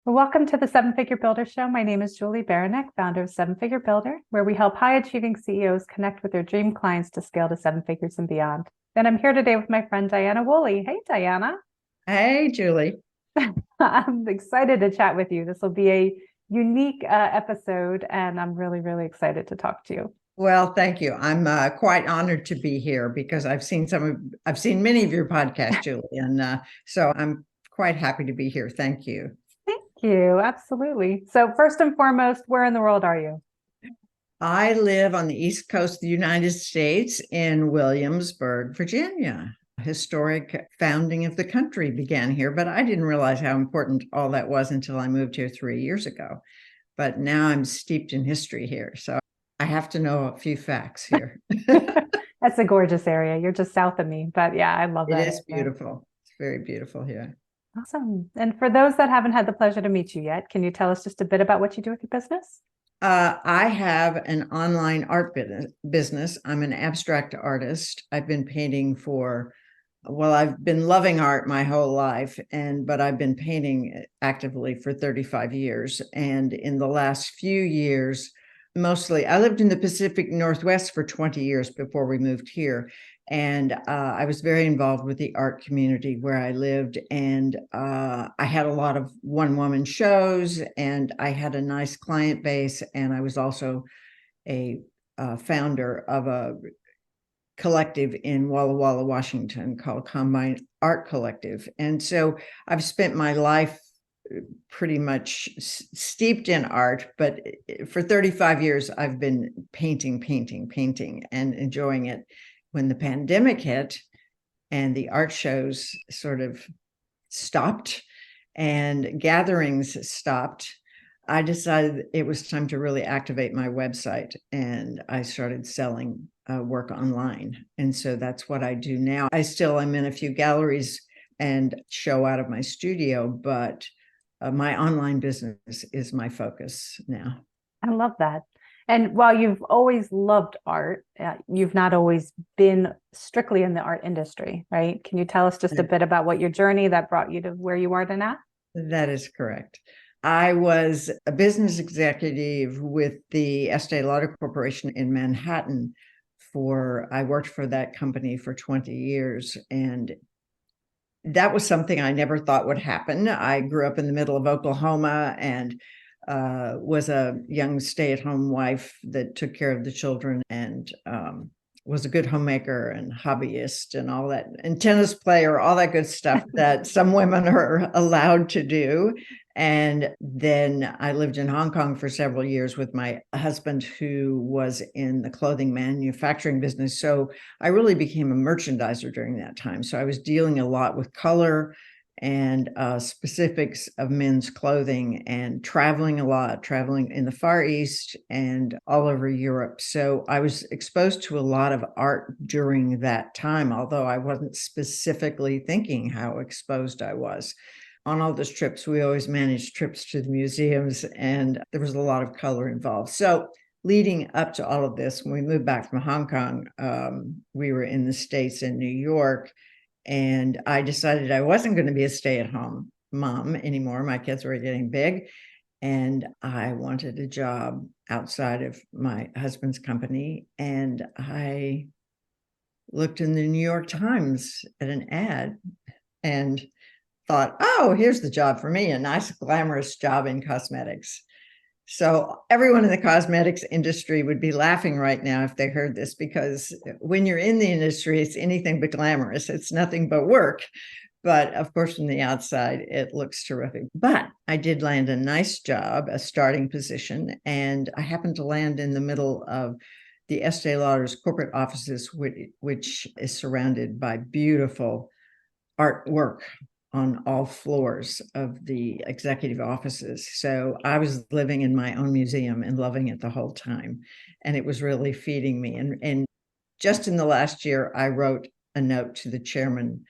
Well, welcome to the Seven Figure Builder Show. My name is Julie Baranek, founder of Seven Figure Builder, where we help high achieving CEOs connect with their dream clients to scale to seven figures and beyond. And I'm here today with my friend Dianna Woolley. Hey, Dianna. Hey, Julie. I'm excited to chat with you. This will be a unique episode, and I'm really, really excited to talk to you. Well, thank you. I'm quite honored to be here because I've seen many of your podcasts, Julie, and so I'm quite happy to be here. Thank you. Thank you. Absolutely. So, first and foremost, where in the world are you? I live on the East Coast of the United States in Williamsburg, Virginia. Historic founding of the country began here, but I didn't realize how important all that was until I moved here 3 years ago. But now I'm steeped in history here, so I have to know a few facts here. That's a gorgeous area. You're just south of me, but yeah, I love It that is area. beautiful. It's very beautiful here. Awesome. And for those that haven't had the pleasure to meet you yet, can you tell us just a bit about what you do with your business? I have an online art business. I'm an abstract artist. I've been painting I've been loving art my whole life, but I've been painting actively for 35 years. And in the last few years, mostly, I lived in the Pacific Northwest for 20 years before we moved here. And I was very involved with the art community where I lived. And I had a lot of one-woman shows, and I had a nice client base. And I was also a founder of a collective in Walla Walla, Washington called Combine Art Collective. And so I've spent my life pretty much steeped in art, but for 35 years, I've been painting, and enjoying it. When the pandemic hit and the art shows sort of stopped and gatherings stopped, I decided it was time to really activate my website, and I started selling work online. And so that's what I do now. I still am in a few galleries and show out of my studio, but my online business is my focus now. I love that. And while you've always loved art, you've not always been strictly in the art industry, right? Can you tell us just a bit about what your journey that brought you to where you are now? That is correct. I was a business executive with the Estee Lauder Corporation in Manhattan. I worked for that company for 20 years, and that was something I never thought would happen. I grew up in the middle of Oklahoma and was a young stay-at-home wife that took care of the children, and was a good homemaker and hobbyist and all that, and tennis player, all that good stuff that some women are allowed to do. And then I lived in Hong Kong for several years with my husband, who was in the clothing manufacturing business. So I really became a merchandiser during that time. So I was dealing a lot with color and specifics of men's clothing, and traveling a lot, traveling in the Far East and all over Europe. So I was exposed to a lot of art during that time, although I wasn't specifically thinking how exposed I was. On all those trips, we always managed trips to the museums, and there was a lot of color involved. So leading up to all of this, when we moved back from Hong Kong, we were in the States in New York, and I decided I wasn't going to be a stay-at-home mom anymore. My kids were getting big, and I wanted a job outside of my husband's company. And I looked in the New York Times at an ad and thought, oh, here's the job for me, a nice, glamorous job in cosmetics. So everyone in the cosmetics industry would be laughing right now if they heard this, because when you're in the industry, it's anything but glamorous. It's nothing but work. But of course, from the outside, it looks terrific. But I did land a nice job, a starting position, and I happened to land in the middle of the Estee Lauder's corporate offices, which is surrounded by beautiful artwork on all floors of the executive offices. So I was living in my own museum and loving it the whole time. And it was really feeding me. And just in the last year, I wrote a note to the chairman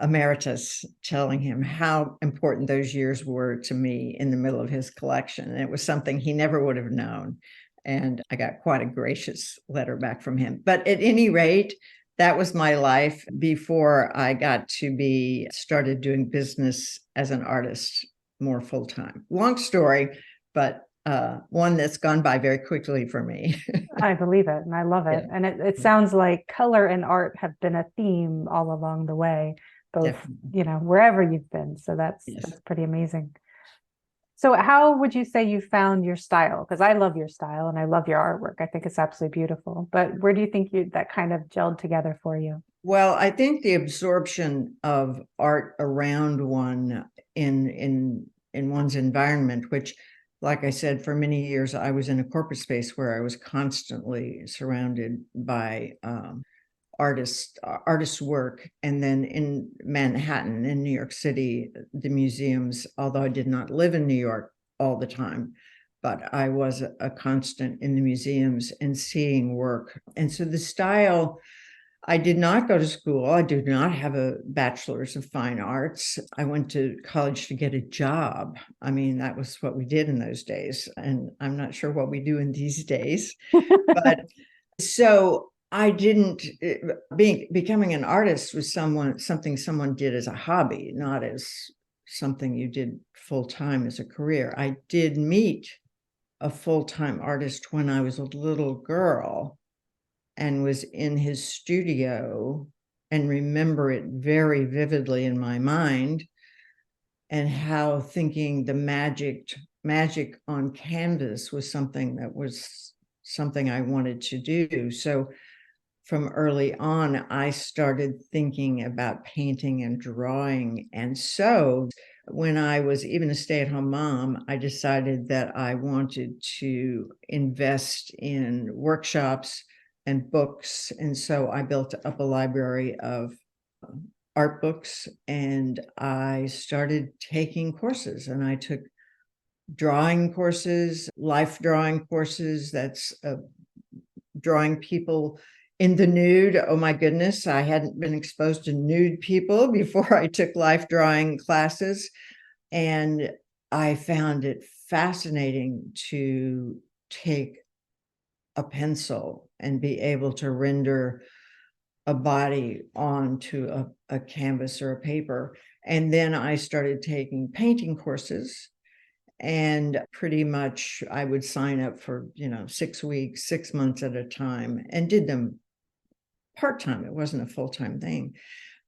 emeritus, telling him how important those years were to me in the middle of his collection. And it was something he never would have known. And I got quite a gracious letter back from him. But at any rate, that was my life before I got to be started doing business as an artist more full-time. Long story, but one that's gone by very quickly for me. I believe it and I love it. Yeah. And it sounds like color and art have been a theme all along the way, both, Definitely. wherever you've been. So that's pretty amazing. So how would you say you found your style? Because I love your style and I love your artwork. I think it's absolutely beautiful. But where do you think that kind of gelled together for you? Well, I think the absorption of art around one in one's environment, which, like I said, for many years I was in a corporate space where I was constantly surrounded by artists' work. And then in Manhattan, in New York City, the museums, although I did not live in New York all the time, but I was a constant in the museums and seeing work. And so the style, I did not go to school. I do not have a bachelor's of fine arts. I went to college to get a job. I mean, that was what we did in those days. And I'm not sure what we do in these days. But so I didn't, becoming an artist was something someone did as a hobby, not as something you did full time as a career. I did meet a full-time artist when I was a little girl and was in his studio and remember it very vividly in my mind, and how thinking the magic on canvas was something I wanted to do. So from early on, I started thinking about painting and drawing. And so when I was even a stay-at-home mom, I decided that I wanted to invest in workshops and books. And so I built up a library of art books, and I started taking courses, and I took drawing courses, life drawing courses. That's drawing people in the nude. Oh my goodness, I hadn't been exposed to nude people before I took life drawing classes. And I found it fascinating to take a pencil and be able to render a body onto a canvas or a paper. And then I started taking painting courses, and pretty much I would sign up for 6 weeks, 6 months at a time, and did them part-time. It wasn't a full-time thing.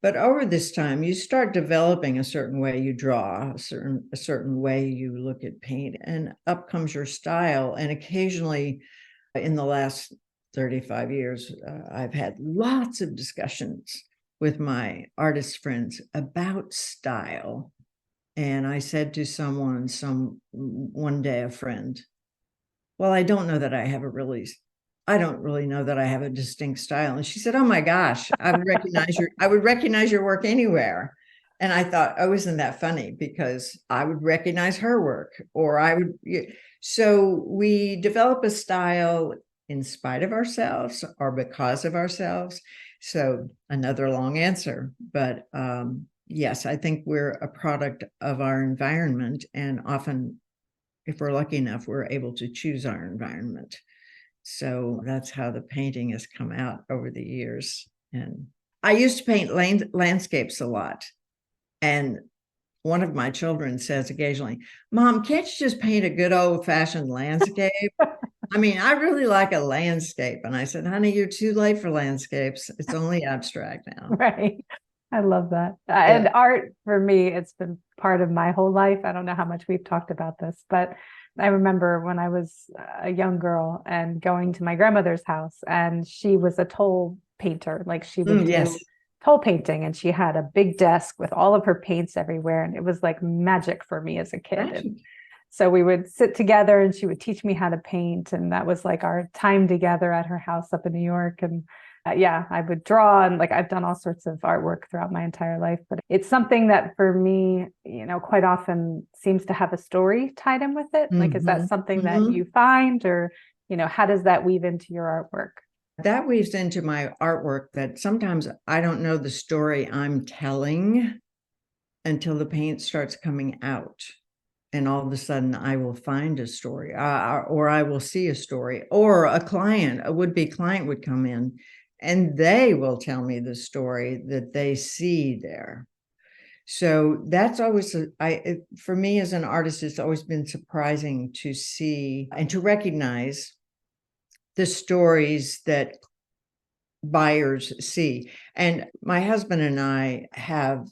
But over this time, you start developing a certain way you draw, a certain way you look at paint, and up comes your style. And occasionally in the last 35 years, I've had lots of discussions with my artist friends about style. And I said to one day, a friend, well, I don't really know that I have a distinct style. And she said, oh my gosh, I would recognize your work anywhere. And I thought, oh, isn't that funny? Because I would recognize her work, so we develop a style in spite of ourselves or because of ourselves. So another long answer, but yes, I think we're a product of our environment, and often, if we're lucky enough, we're able to choose our environment. So that's how the painting has come out over the years. And I used to paint landscapes a lot. And one of my children says occasionally, Mom, can't you just paint a good old-fashioned landscape? I mean, I really like a landscape. And I said, honey, you're too late for landscapes. It's only abstract now. Right. I love that. And art, for me, it's been part of my whole life. I don't know how much we've talked about this, but I remember when I was a young girl and going to my grandmother's house, and she was a toll painter. Like, she would do toll painting, and she had a big desk with all of her paints everywhere. And it was like magic for me as a kid. And so we would sit together and she would teach me how to paint. And that was like our time together at her house up in New York. And I would draw, and like I've done all sorts of artwork throughout my entire life, but it's something that for me, quite often seems to have a story tied in with it. Like, is that something that you find, or, how does that weave into your artwork? That weaves into my artwork, that sometimes I don't know the story I'm telling until the paint starts coming out. And all of a sudden I will find a story, or I will see a story, or a would-be client would come in and they will tell me the story that they see there. So that's always, for me as an artist, it's always been surprising to see and to recognize the stories that buyers see. And my husband and I have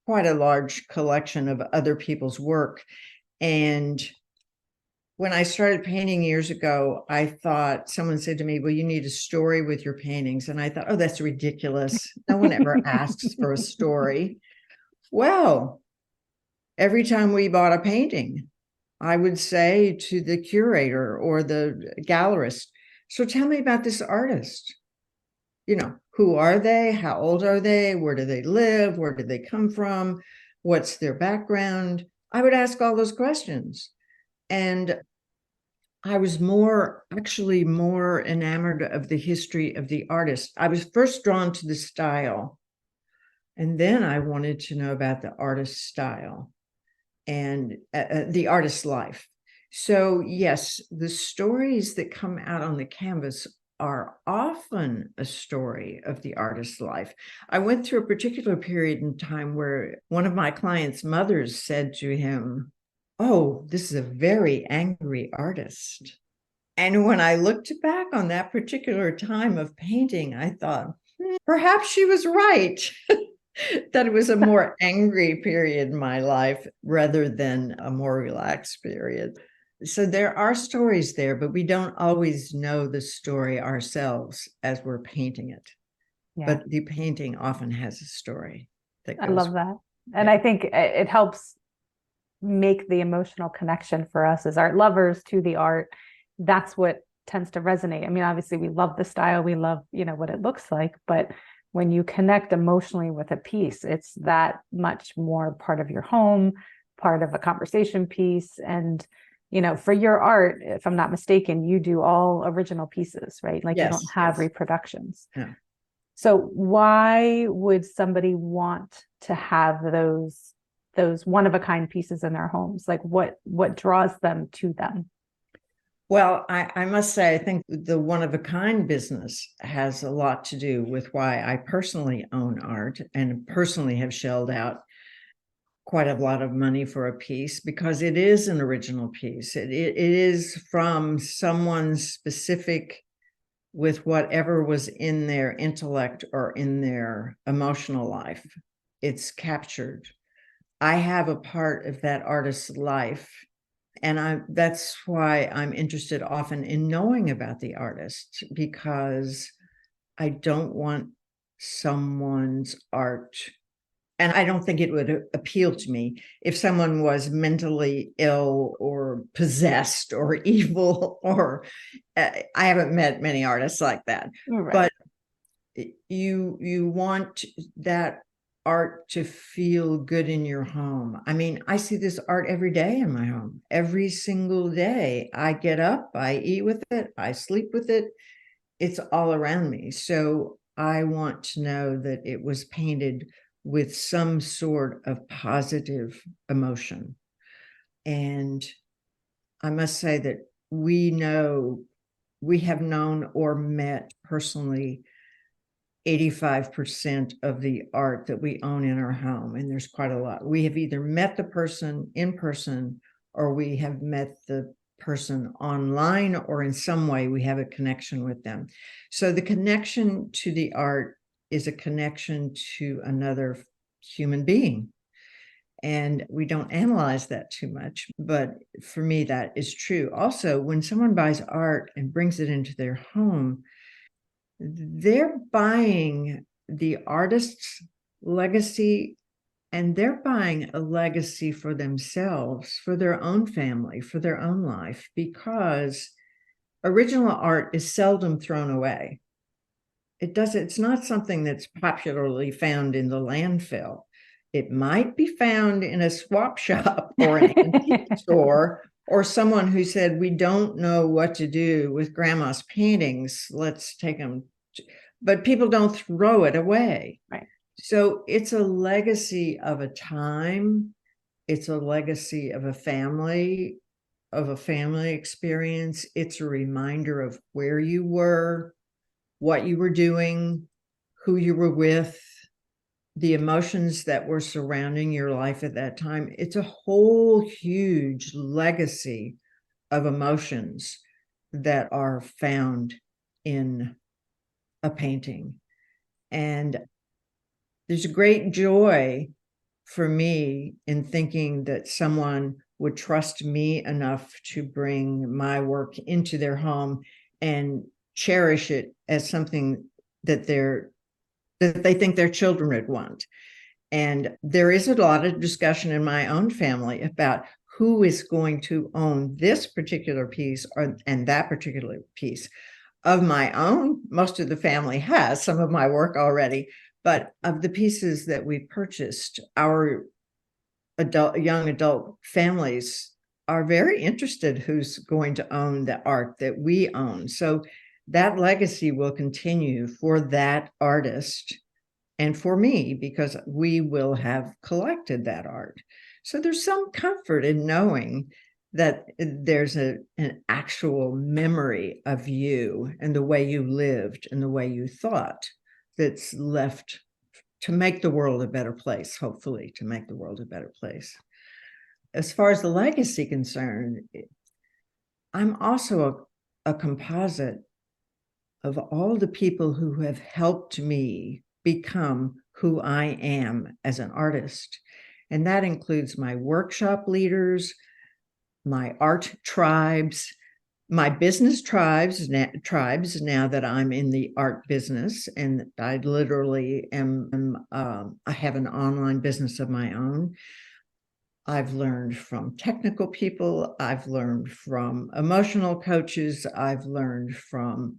quite a large collection of other people's work. And when I started painting years ago, I thought someone said to me, well, you need a story with your paintings. And I thought, oh, that's ridiculous. No one ever asks for a story. Well, every time we bought a painting, I would say to the curator or the gallerist, so tell me about this artist. You know, who are they? How old are they? Where do they live? Where did they come from? What's their background? I would ask all those questions. And I was actually more enamored of the history of the artist. I was first drawn to the style, and then I wanted to know about the artist's style and the artist's life. So yes, the stories that come out on the canvas are often a story of the artist's life. I went through a particular period in time where one of my clients' mothers said to him, oh, this is a very angry artist. And when I looked back on that particular time of painting, I thought, perhaps she was right. That it was a more angry period in my life rather than a more relaxed period. So there are stories there, but we don't always know the story ourselves as we're painting it. Yeah. But the painting often has a story that goes. I love that. And Yeah. I think it helps make the emotional connection for us as art lovers to the art. That's what tends to resonate. I mean, obviously we love the style, we love, what it looks like, but when you connect emotionally with a piece, it's that much more part of your home, part of a conversation piece. And, for your art, if I'm not mistaken, you do all original pieces, right? Like, Yes, you don't have yes. reproductions. Yeah. So why would somebody want to have those one-of-a-kind pieces in their homes? Like, what draws them to them? Well, I must say, I think the one-of-a-kind business has a lot to do with why I personally own art and personally have shelled out quite a lot of money for a piece, because it is an original piece. It is from someone specific with whatever was in their intellect or in their emotional life. It's captured. I have a part of that artist's life. And that's why I'm interested often in knowing about the artist, because I don't want someone's art. And I don't think it would appeal to me if someone was mentally ill or possessed or evil, or I haven't met many artists like that. Right. But you want that art to feel good in your home. I mean, I see this art every day in my home. Every single day I get up, I eat with it, I sleep with it. It's all around me. So I want to know that it was painted with some sort of positive emotion. And I must say that we have known or met personally 85% of the art that we own in our home. And there's quite a lot. We have either met the person in person, or we have met the person online, or in some way we have a connection with them. So the connection to the art is a connection to another human being. And we don't analyze that too much, but for me, that is true. Also, when someone buys art and brings it into their home, they're buying the artist's legacy, and they're buying a legacy for themselves, for their own family, for their own life, because original art is seldom thrown away. It's not something that's popularly found in the landfill. It might be found in a swap shop or an antique store, or someone who said, we don't know what to do with grandma's paintings, let's take them. But people don't throw it away. Right. So it's a legacy of a time. It's a legacy of a family experience. It's a reminder of where you were, what you were doing, who you were with. the emotions that were surrounding your life at that time, it's a whole huge legacy of emotions that are found in a painting. And there's a great joy for me in thinking that someone would trust me enough to bring my work into their home and cherish it as something that they think their children would want. And there is a lot of discussion in my own family about who is going to own this particular piece and that particular piece. Of my own, most of the family has some of my work already, but of the pieces that we purchased, our young adult families are very interested who's going to own the art that we own. So that legacy will continue for that artist and for me, because we will have collected that art. So there's some comfort in knowing that there's an actual memory of you and the way you lived and the way you thought that's left to make the world a better place, hopefully to make the world a better place. As far as the legacy concerned, I'm also a composite of all the people who have helped me become who I am as an artist. And that includes my workshop leaders, my art tribes, my business tribes now that I'm in the art business, and I literally I have an online business of my own. I've learned from technical people, I've learned from emotional coaches, I've learned from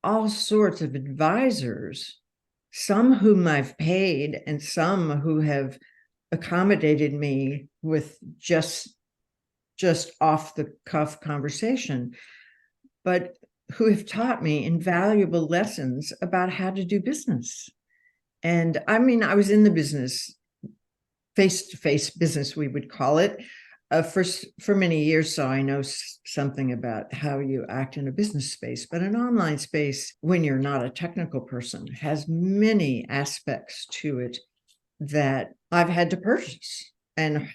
all sorts of advisors, some whom I've paid and some who have accommodated me with just off the cuff conversation, but who have taught me invaluable lessons about how to do business. And I mean, I was in the business, face-to-face business, we would call it, for many years. So I know something about how you act in a business space, but an online space, when you're not a technical person, has many aspects to it that I've had to purchase and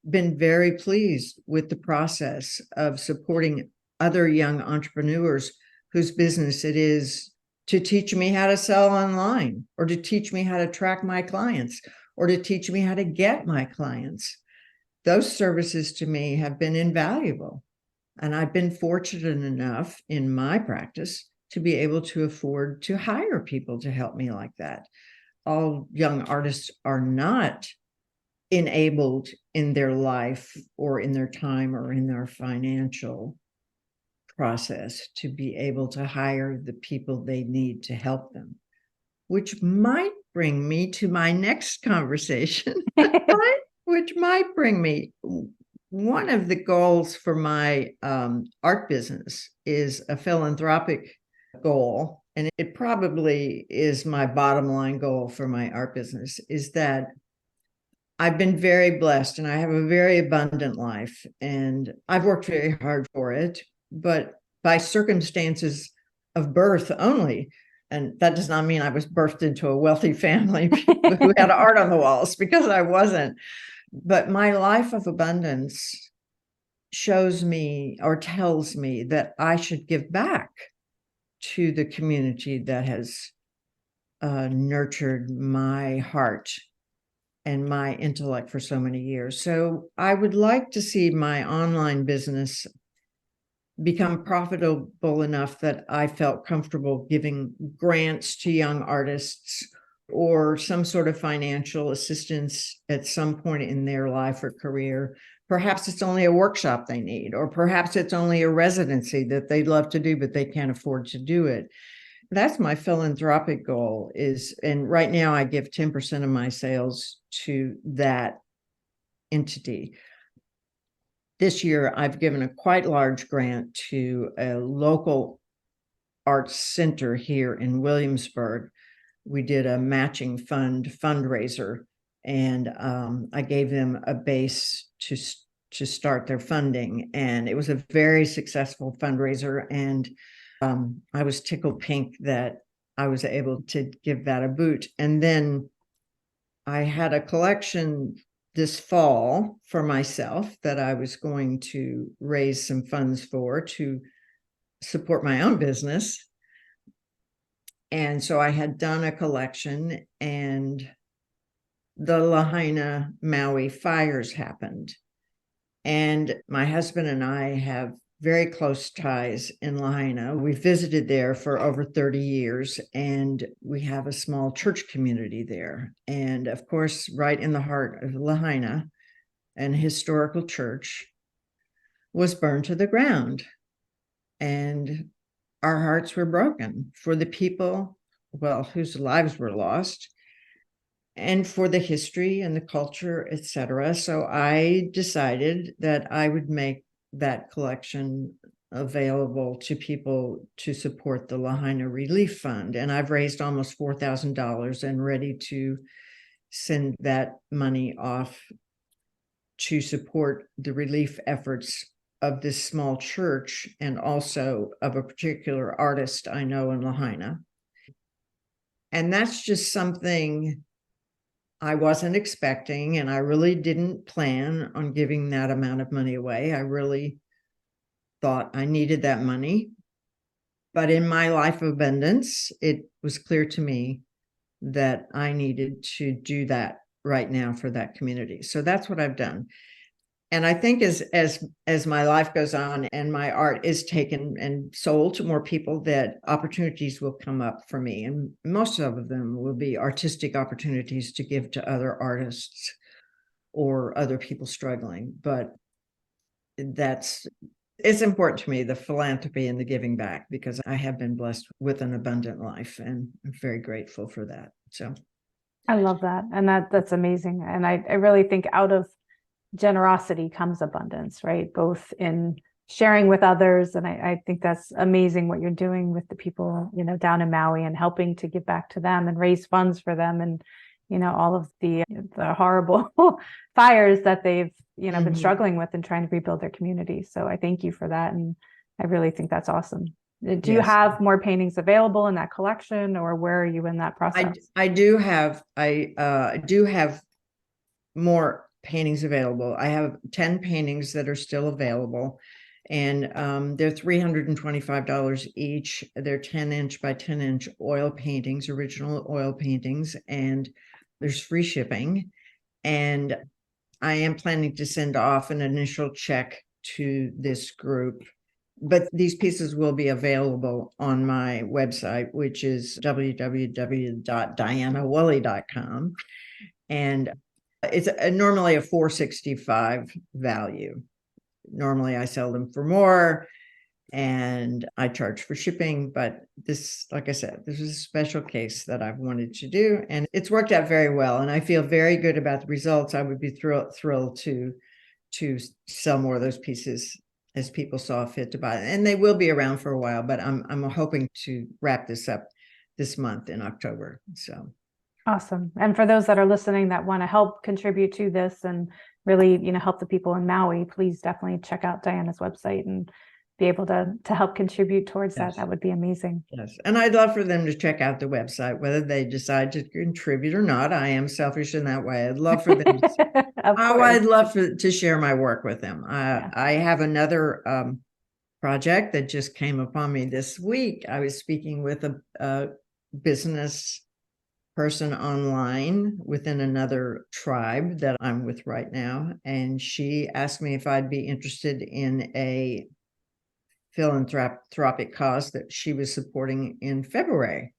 been very pleased with the process of supporting other young entrepreneurs whose business it is to teach me how to sell online, or to teach me how to track my clients, or to teach me how to get my clients. Those services to me have been invaluable. And I've been fortunate enough in my practice to be able to afford to hire people to help me like that. All young artists are not enabled in their life or in their time or in their financial process to be able to hire the people they need to help them, which might bring me to my next conversation, which might bring me, one of the goals for my art business is a philanthropic goal, and it probably is my bottom line goal for my art business, is that I've been very blessed and I have a very abundant life, and I've worked very hard for it, but by circumstances of birth only. And that does not mean I was birthed into a wealthy family who had art on the walls, because I wasn't. But my life of abundance shows me or tells me that I should give back to the community that has nurtured my heart and my intellect for so many years. So I would like to see my online business become profitable enough that I felt comfortable giving grants to young artists or some sort of financial assistance at some point in their life or career. Perhaps it's only a workshop they need, or perhaps it's only a residency that they'd love to do, but they can't afford to do it. That's my philanthropic goal is, and right now I give 10% of my sales to that entity. This year, I've given a quite large grant to a local arts center here in Williamsburg. We did a matching fundraiser, and I gave them a base to start their funding. And it was a very successful fundraiser. And I was tickled pink that I was able to give that a boot. And then I had a collection this fall for myself that I was going to raise some funds for to support my own business. And so I had done a collection, and the Lahaina Maui fires happened. And my husband and I have very close ties in Lahaina. We visited there for over 30 years, and we have a small church community there. And of course, right in the heart of Lahaina, an historical church was burned to the ground. And our hearts were broken for the people, well, whose lives were lost, and for the history and the culture, etc. So I decided that I would make that collection available to people to support the Lahaina Relief Fund. And I've raised almost $4,000 and ready to send that money off to support the relief efforts of this small church and also of a particular artist I know in Lahaina. And that's just something I wasn't expecting, and I really didn't plan on giving that amount of money away. I really thought I needed that money. But in my life of abundance, it was clear to me that I needed to do that right now for that community. So that's what I've done. And I think as my life goes on and my art is taken and sold to more people, that opportunities will come up for me. And most of them will be artistic opportunities to give to other artists or other people struggling. But it's important to me, the philanthropy and the giving back, because I have been blessed with an abundant life, and I'm very grateful for that. So I love that. And that's amazing. And I really think out of generosity comes abundance, right? Both in sharing with others. And I think that's amazing what you're doing with the people, down in Maui, and helping to give back to them and raise funds for them. And, all of the horrible fires that they've, been struggling with and trying to rebuild their community. So I thank you for that. And I really think that's awesome. Do you have more paintings available in that collection, or where are you in that process? I do have more paintings available. I have 10 paintings that are still available, and they're $325 each. They're 10-inch by 10-inch oil paintings, original oil paintings, and there's free shipping. And I am planning to send off an initial check to this group, but these pieces will be available on my website, which is www.diannawoolley.com. And it's normally a $465 value. Normally I sell them for more, and I charge for shipping, but this, like I said, this is a special case that I've wanted to do, and it's worked out very well. And I feel very good about the results. I would be thrilled to sell more of those pieces as people saw fit to buy it. And they will be around for a while, but I'm hoping to wrap this up this month in October. So Awesome. And for those that are listening that want to help contribute to this and really, help the people in Maui, please definitely check out Dianna's website and be able to help contribute towards that. Yes. That would be amazing. Yes. And I'd love for them to check out the website, whether they decide to contribute or not. I am selfish in that way. I'd love for them to, I'd love to share my work with them. I have another project that just came upon me this week. I was speaking with a business person online within another tribe that I'm with right now. And she asked me if I'd be interested in a philanthropic cause that she was supporting in February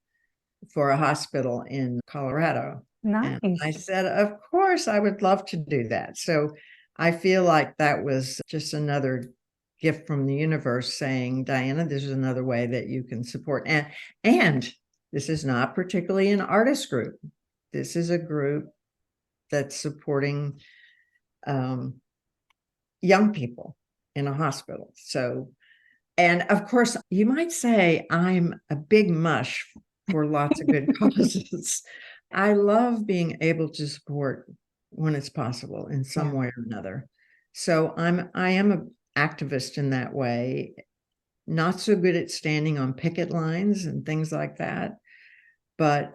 for a hospital in Colorado. Nice. And I said, of course, I would love to do that. So I feel like that was just another gift from the universe saying, Dianna, this is another way that you can support. And this is not particularly an artist group. This is a group that's supporting young people in a hospital. So, and of course, you might say I'm a big mush for lots of good causes. I love being able to support when it's possible in some way or another. So I am an activist in that way. Not so good at standing on picket lines and things like that, but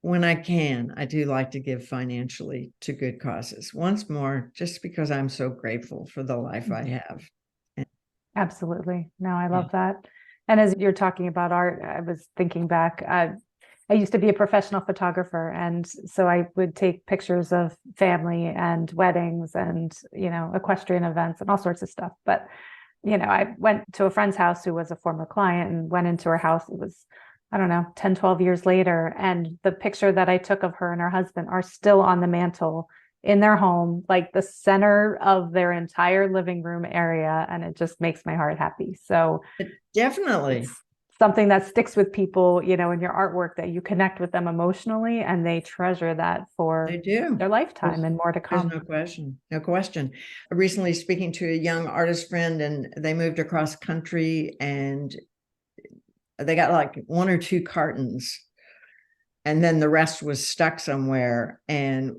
when I can, I do like to give financially to good causes. Once more, just because I'm so grateful for the life I have. Absolutely. No, I Yeah. love that. And as you're talking about art, I was thinking back. I used to be a professional photographer, and so I would take pictures of family and weddings and, equestrian events and all sorts of stuff. But, I went to a friend's house who was a former client and went into her house. It was, I don't know, 10, 12 years later. And the picture that I took of her and her husband are still on the mantle in their home, like the center of their entire living room area. And it just makes my heart happy. So Definitely. it's something that sticks with people, in your artwork, that you connect with them emotionally and they treasure that for They do. their lifetime and more to There's come. no question. No question. Recently speaking to a young artist friend, and they moved across country, and they got like 1 or 2 cartons, and then the rest was stuck somewhere. And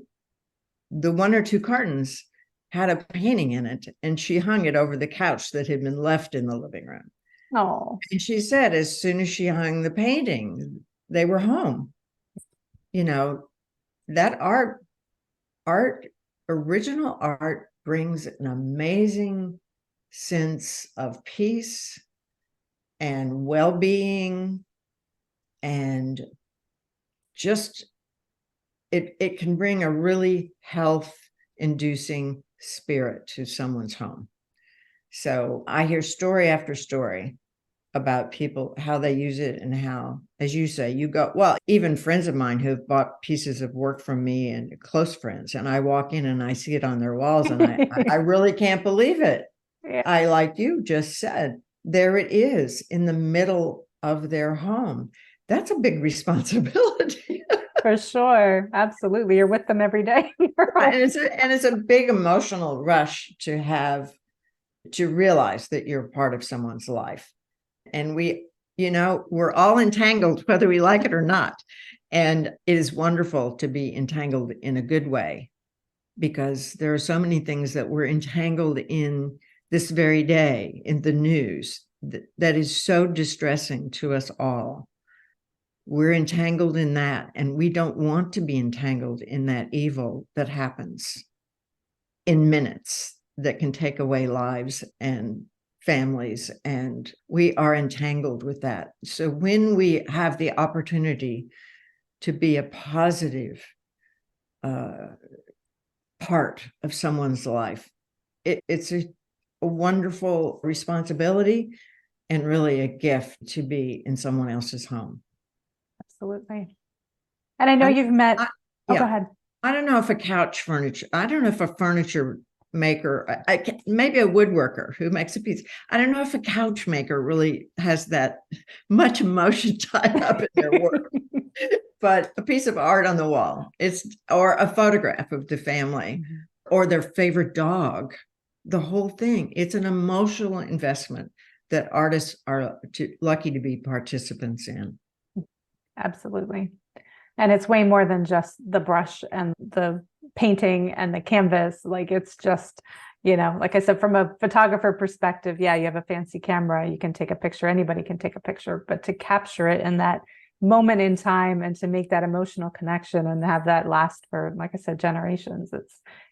the 1 or 2 cartons had a painting in it, and she hung it over the couch that had been left in the living room. Oh, And she said, as soon as she hung the painting, they were home. That original art brings an amazing sense of peace and well-being, and just it can bring a really health-inducing spirit to someone's home. So I hear story after story about people, how they use it, and how, as you say, even friends of mine who've bought pieces of work from me, and close friends, and I walk in and I see it on their walls, and I really can't believe it. yeah. I, like you just said, there it is in the middle of their home. That's a big responsibility. For sure. Absolutely. You're with them every day. And it's a big emotional rush to realize that you're part of someone's life. And we're all entangled, whether we like it or not. And it is wonderful to be entangled in a good way, because there are so many things that we're entangled in this very day in the news that is so distressing to us all. We're entangled in that, and we don't want to be entangled in that evil that happens in minutes, that can take away lives and families, and we are entangled with that. So when we have the opportunity to be a positive part of someone's life, it's a wonderful responsibility, and really a gift to be in someone else's home. Absolutely. And I know you've met. Go ahead. I don't know if I don't know if a furniture maker, maybe a woodworker who makes a piece. I don't know if a couch maker really has that much emotion tied up in their work. But a piece of art on the wall, or a photograph of the family, or their favorite dog, the whole thing. It's an emotional investment that artists are lucky to be participants in. Absolutely. And it's way more than just the brush and the painting and the canvas. Like, it's just, like I said, from a photographer perspective, yeah, you have a fancy camera, you can take a picture, anybody can take a picture, but to capture it in that moment in time and to make that emotional connection and have that last for, like I said, generations,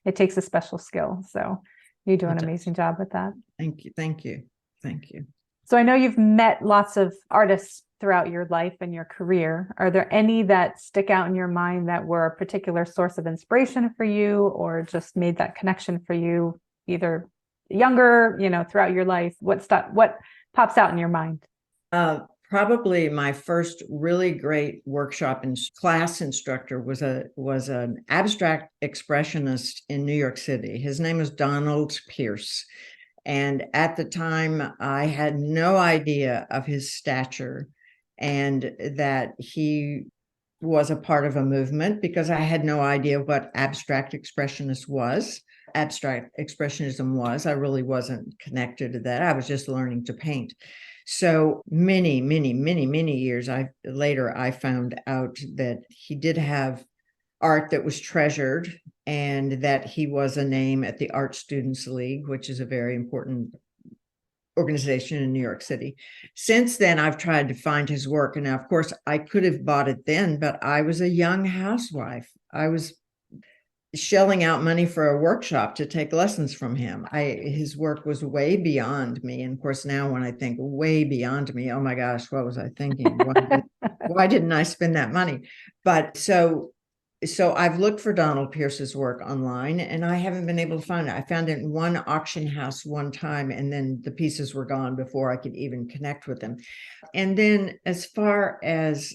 it takes a special skill. So you do an amazing job with that. Thank you. Thank you. Thank you. So I know you've met lots of artists throughout your life and your career. Are there any that stick out in your mind that were a particular source of inspiration for you, or just made that connection for you, either younger, throughout your life? What pops out in your mind? Probably my first really great workshop and class instructor was an abstract expressionist in New York City. His name was Donald Pierce. And at the time, I had no idea of his stature and that he was a part of a movement, because I had no idea what abstract expressionism was. I really wasn't connected to that. I was just learning to paint. So many, many, many, many years later, I found out that he did have art that was treasured, and that he was a name at the Art Students League, which is a very important organization in New York City. Since then, I've tried to find his work. And now, of course, I could have bought it then, but I was a young housewife. I was shelling out money for a workshop to take lessons from him. His work was way beyond me. And of course, now when I think way beyond me, oh my gosh, what was I thinking? Why didn't I spend that money? But so I've looked for Donald Pierce's work online and I haven't been able to find it. I found it in one auction house one time, and then the pieces were gone before I could even connect with them. And then as far as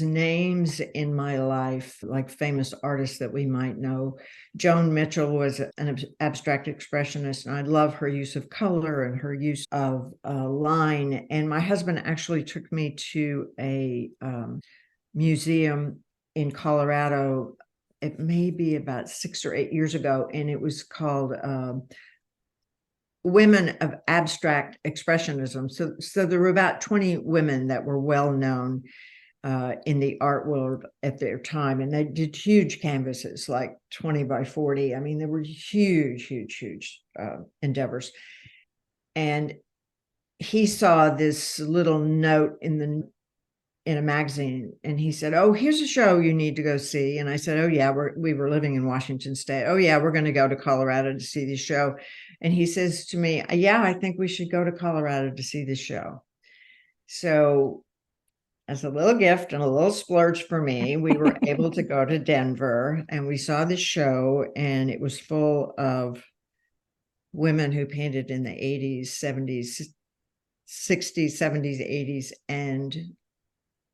names in my life, like famous artists that we might know, Joan Mitchell was an abstract expressionist, and I love her use of color and her use of line. And my husband actually took me to a museum in Colorado. It may be about 6 or 8 years ago, and it was called Women of Abstract Expressionism. So there were about 20 women that were well known in the art world at their time, and they did huge canvases, like 20 by 40. I mean, they were huge endeavors. And he saw this little note in a magazine, and he said, "Oh, here's a show you need to go see." And I said, "Oh yeah, we were living in Washington State. Oh yeah, we're going to go to Colorado to see this show." And he says to me, "Yeah, I think we should go to Colorado to see this show." So as a little gift and a little splurge for me, we were able to go to Denver, and we saw the show, and it was full of women who painted in the 80s, 70s, 60s, 70s, 80s. And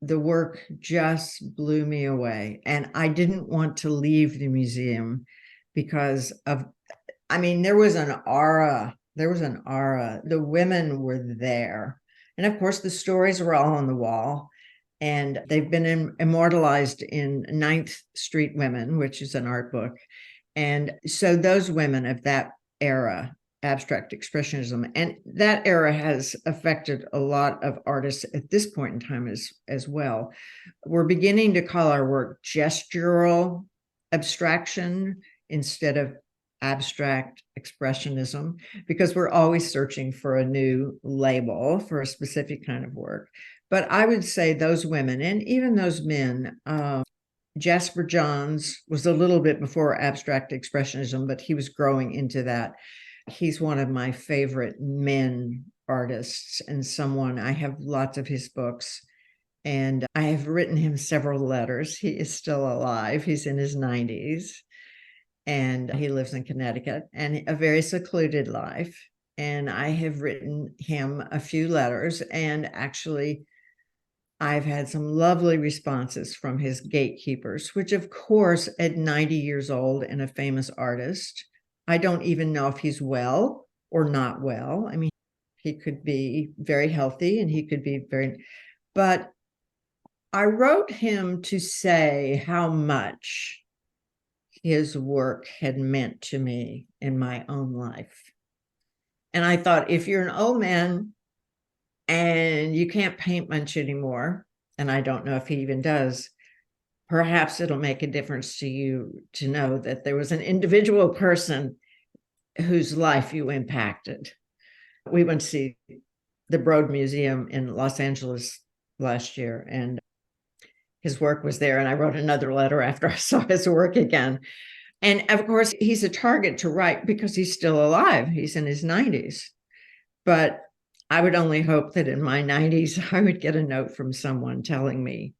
the work just blew me away. And I didn't want to leave the museum because there was an aura. The women were there. And of course, the stories were all on the wall. And they've been immortalized in 9th Street Women, which is an art book. And so those women of that era, abstract expressionism, and that era has affected a lot of artists at this point in time as well. We're beginning to call our work gestural abstraction instead of abstract expressionism, because we're always searching for a new label for a specific kind of work. But I would say those women, and even those men, Jasper Johns was a little bit before abstract expressionism, but he was growing into that. He's one of my favorite men artists, and someone, I have lots of his books, and I have written him several letters. He is still alive. He's in his 90s, and he lives in Connecticut, and a very secluded life. And I have written him a few letters, and actually I've had some lovely responses from his gatekeepers, which of course, at 90 years old and a famous artist, I don't even know if he's well or not well. I mean, he could be very healthy and he could be but I wrote him to say how much his work had meant to me in my own life. And I thought, if you're an old man and you can't paint much anymore, and I don't know if he even does, perhaps it'll make a difference to you to know that there was an individual person whose life you impacted. We went to see the Broad Museum in Los Angeles last year, and his work was there. And I wrote another letter after I saw his work again. And of course, he's a target to write because he's still alive. He's in his 90s. But I would only hope that in my 90s, I would get a note from someone telling me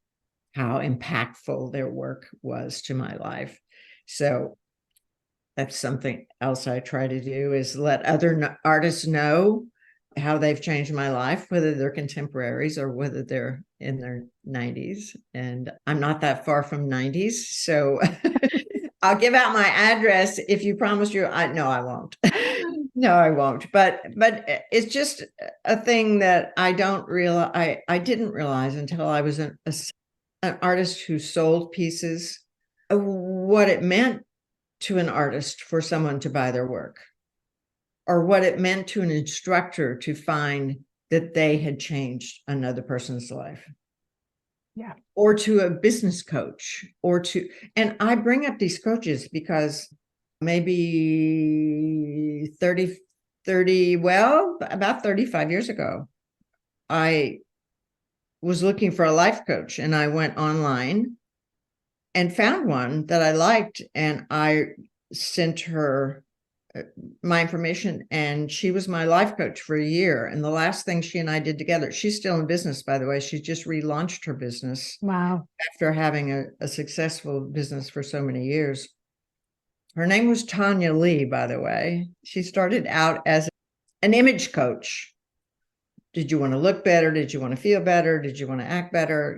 how impactful their work was to my life. So that's something else I try to do, is let other artists know how they've changed my life, whether they're contemporaries or whether they're in their 90s. And I'm not that far from 90s. So I'll give out my address if you promise you. No, I won't. No, I won't. But it's just a thing that I didn't realize until I was an artist who sold pieces, what it meant to an artist for someone to buy their work, or what it meant to an instructor to find that they had changed another person's life. Yeah. Or to a business coach, and I bring up these coaches because maybe 30 about 35 years ago, I was looking for a life coach, and I went online and found one that I liked, and I sent her my information, and she was my life coach for a year. And the last thing she and I did together, she's still in business, by the way. She just relaunched her business. Wow. After having a successful business for so many years. Her name was Tanya Lee, by the way. She started out as an image coach. Did you want to look better? Did you want to feel better? Did you want to act better?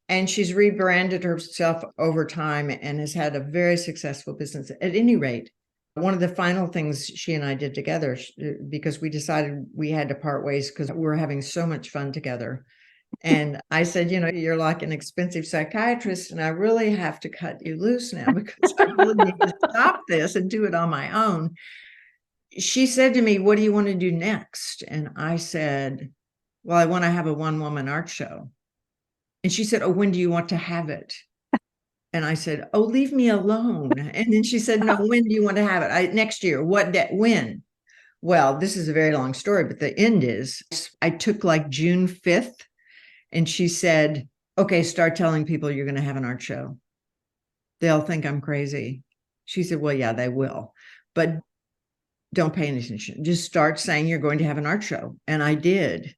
And she's rebranded herself over time and has had a very successful business. At any rate, one of the final things she and I did together, because we decided we had to part ways because we were having so much fun together. And I said, you're like an expensive psychiatrist, and I really have to cut you loose now because I really need to stop this and do it on my own. She said to me, what do you want to do next? And I said, well, I want to have a one-woman art show. And she said, oh, when do you want to have it? And I said, oh, leave me alone. And then she said, no, when do you want to have it? Next year. What day? When? Well, this is a very long story, but the end is I took like June 5th. And she said, okay, start telling people you're going to have an art show. They'll think I'm crazy. She said, well, yeah, they will. But don't pay any attention. Just start saying you're going to have an art show. And I did.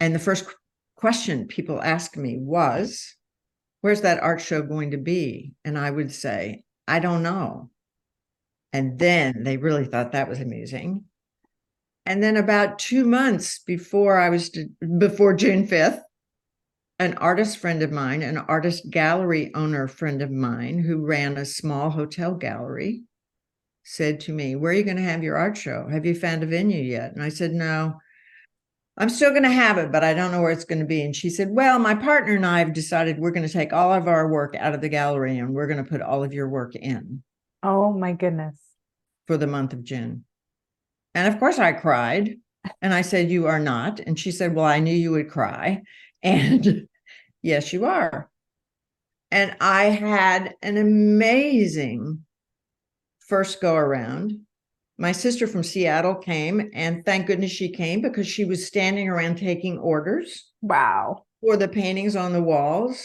And the first question people asked me was, where's that art show going to be? And I would say, I don't know. And then they really thought that was amusing. And then about 2 months before June 5th, an artist friend of mine, an artist gallery owner friend of mine who ran a small hotel gallery, said to me, where are you going to have your art show? Have you found a venue yet? And I said, no, I'm still going to have it, but I don't know where it's going to be. And she said, well, my partner and I have decided we're going to take all of our work out of the gallery and we're going to put all of your work in. Oh my goodness. For the month of June. And of course I cried. And I said, you are not. And she said, well, I knew you would cry. And yes, you are. And I had an amazing first go around. My sister from Seattle came, and thank goodness she came because she was standing around taking orders. Wow. For the paintings on the walls,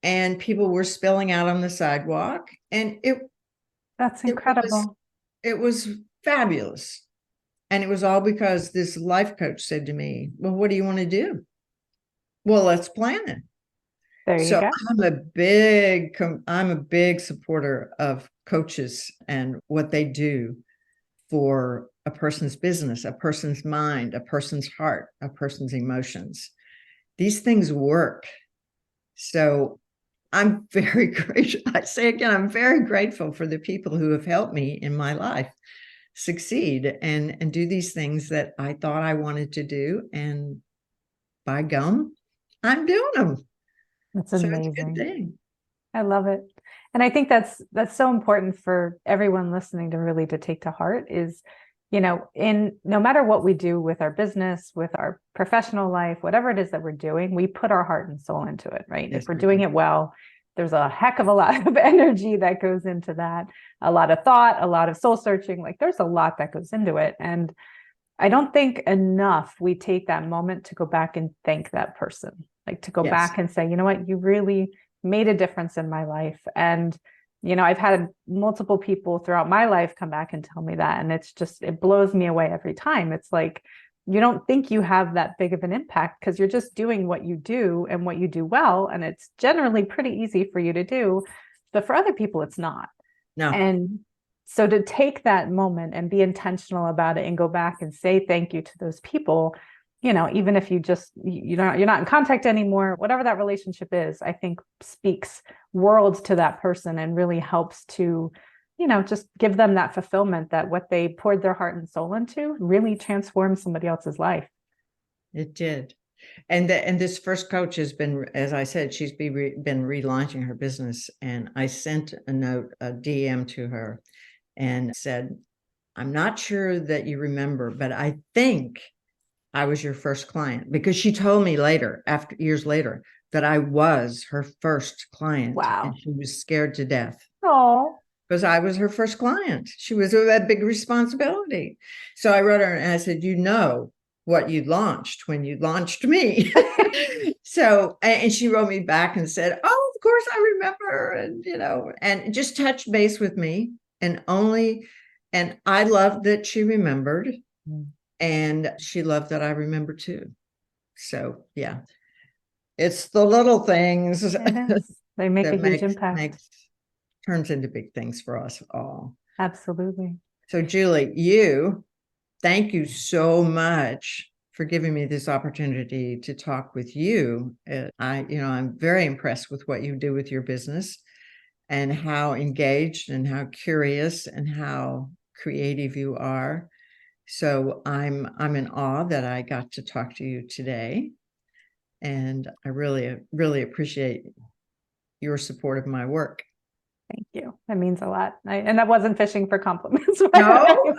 and people were spilling out on the sidewalk. And that's incredible. It was fabulous. And it was all because this life coach said to me, well, what do you want to do? Well, let's plan it. There you go. I'm a big supporter of coaches and what they do for a person's business, a person's mind, a person's heart, a person's emotions. These things work. So I'm very grateful. I say again, I'm very grateful for the people who have helped me in my life succeed and do these things that I thought I wanted to do. And by gum, I'm doing them. That's so amazing. It's a good thing. I love it. And I think that's so important for everyone listening to take to heart is, in no matter what we do with our business, with our professional life, whatever it is that we're doing, we put our heart and soul into it, right? Yes, if we're doing it well, there's a heck of a lot of energy that goes into that, a lot of thought, a lot of soul searching, like there's a lot that goes into it. And I don't think enough we take that moment to go back and thank that person, like to go back and say, you know what, you really made a difference in my life. And, I've had multiple people throughout my life come back and tell me that. And it blows me away every time. It's like, you don't think you have that big of an impact because you're just doing what you do and what you do well. And it's generally pretty easy for you to do, but for other people, it's not. No. And so to take that moment and be intentional about it and go back and say thank you to those people, even if you're not in contact anymore, whatever that relationship is, I think speaks worlds to that person and really helps to, just give them that fulfillment that what they poured their heart and soul into really transformed somebody else's life. It did. And this first coach has been, as I said, she's been relaunching her business. And I sent a DM to her and said, I'm not sure that you remember, but I think I was your first client, because she told me years later, that I was her first client. Wow. And she was scared to death. Oh. because I was her first client. She was a big responsibility. So I wrote her and I said, you know what you launched when you launched me. So, and she wrote me back and said, oh, of course I remember. And, and just touched base with me and I loved that she remembered and she loved that I remembered too. So, yeah, it's the little things. They make a huge impact. Turns into big things for us all. Absolutely. So, Julie, thank you so much for giving me this opportunity to talk with you. I'm very impressed with what you do with your business and how engaged and how curious and how creative you are. So I'm in awe that I got to talk to you today. And I really, really appreciate your support of my work. Thank you. That means a lot. And I wasn't fishing for compliments. No,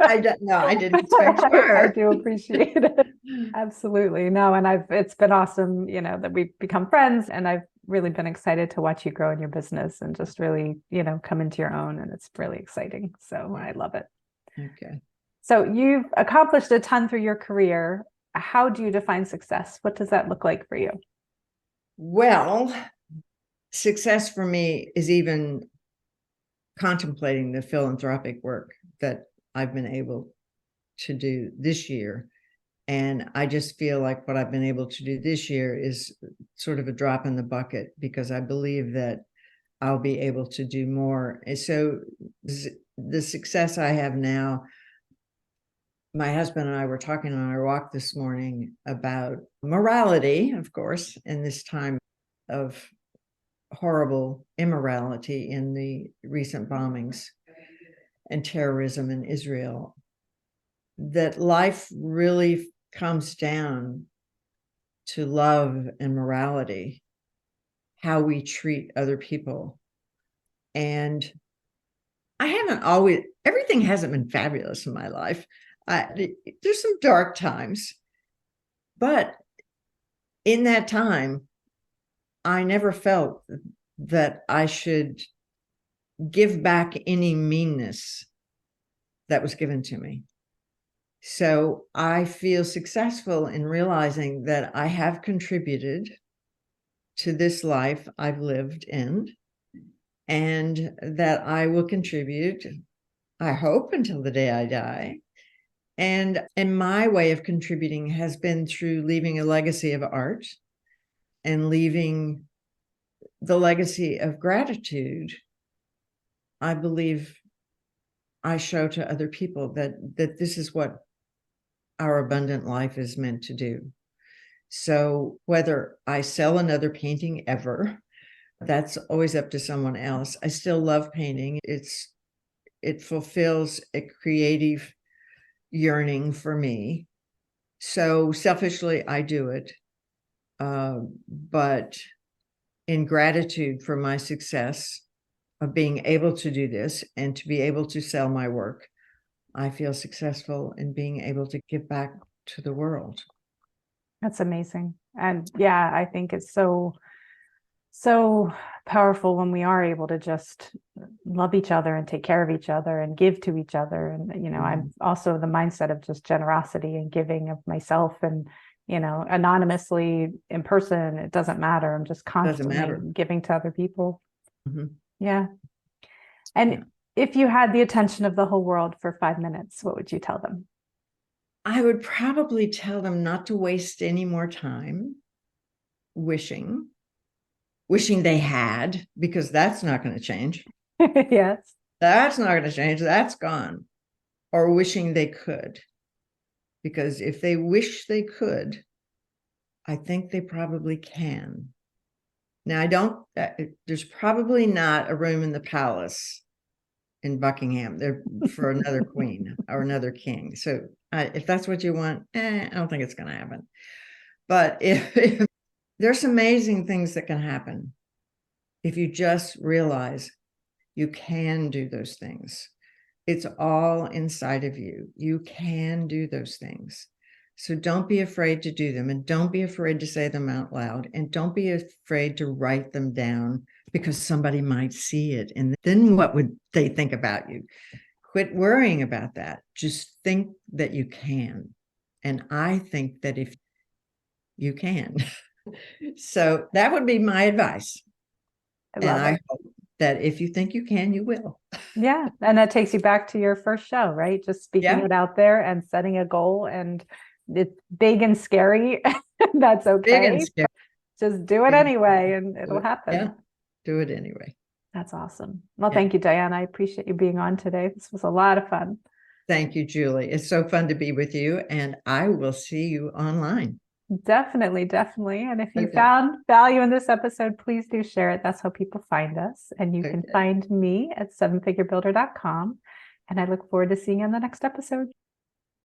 I didn't expect her. I do appreciate it. Absolutely. No, and it's been awesome, that we've become friends, and I've really been excited to watch you grow in your business and just really, come into your own. And it's really exciting. So I love it. Okay. So you've accomplished a ton through your career. How do you define success? What does that look like for you? Well, success for me is even contemplating the philanthropic work that I've been able to do this year. And I just feel like what I've been able to do this year is sort of a drop in the bucket, because I believe that I'll be able to do more. And so the success I have now, my husband and I were talking on our walk this morning about morality, of course, in this time of horrible immorality in the recent bombings and terrorism in Israel, that life really comes down to love and morality, how we treat other people. And everything hasn't been fabulous in my life. There's some dark times, but in that time, I never felt that I should give back any meanness that was given to me. So I feel successful in realizing that I have contributed to this life I've lived in, and that I will contribute, I hope, until the day I die. And my way of contributing has been through leaving a legacy of art and leaving the legacy of gratitude. I believe I show to other people that this is what our abundant life is meant to do. So whether I sell another painting ever, that's always up to someone else. I still love painting. It fulfills a creative yearning for me. So selfishly, I do it. But in gratitude for my success of being able to do this and to be able to sell my work, I feel successful in being able to give back to the world. That's amazing. And yeah, I think it's so powerful when we are able to just love each other and take care of each other and give to each other. And, I'm also the mindset of just generosity and giving of myself, and, anonymously, in person, it doesn't matter. I'm just constantly giving to other people. Mm-hmm. Yeah. And if you had the attention of the whole world for 5 minutes, what would you tell them? I would probably tell them not to waste any more time wishing they had, because that's not going to change. Yes. That's not going to change. That's gone. Or wishing they could. Because if they wish they could, I think they probably can. Now, there's probably not a room in the palace in Buckingham there for another queen or another king. So if that's what you want, I don't think it's going to happen. But if there's amazing things that can happen if you just realize you can do those things. It's all inside of you. You can do those things. So don't be afraid to do them, and don't be afraid to say them out loud, and don't be afraid to write them down because somebody might see it. And then what would they think about you? Quit worrying about that. Just think that you can. And I think that if you can, so that would be my advice. I And love I it. hope that if you think you can, you will. Yeah. And that takes you back to your first show, right? Just speaking Yeah. it out there and setting a goal, and it's big and scary. That's Big and okay. scary. Just do it Big and anyway, scary. and Do it'll it. happen. Yeah. Do it anyway. That's awesome. Well, Yeah. thank you, Diana. I appreciate you being on today. This was a lot of fun. Thank you, Julie. It's so fun to be with you, and I will see you online. Definitely, definitely. And if you Okay. found value in this episode, please do share it. That's how people find us. And you can Okay. find me at sevenfigurebuilder.com. And I look forward to seeing you on the next episode.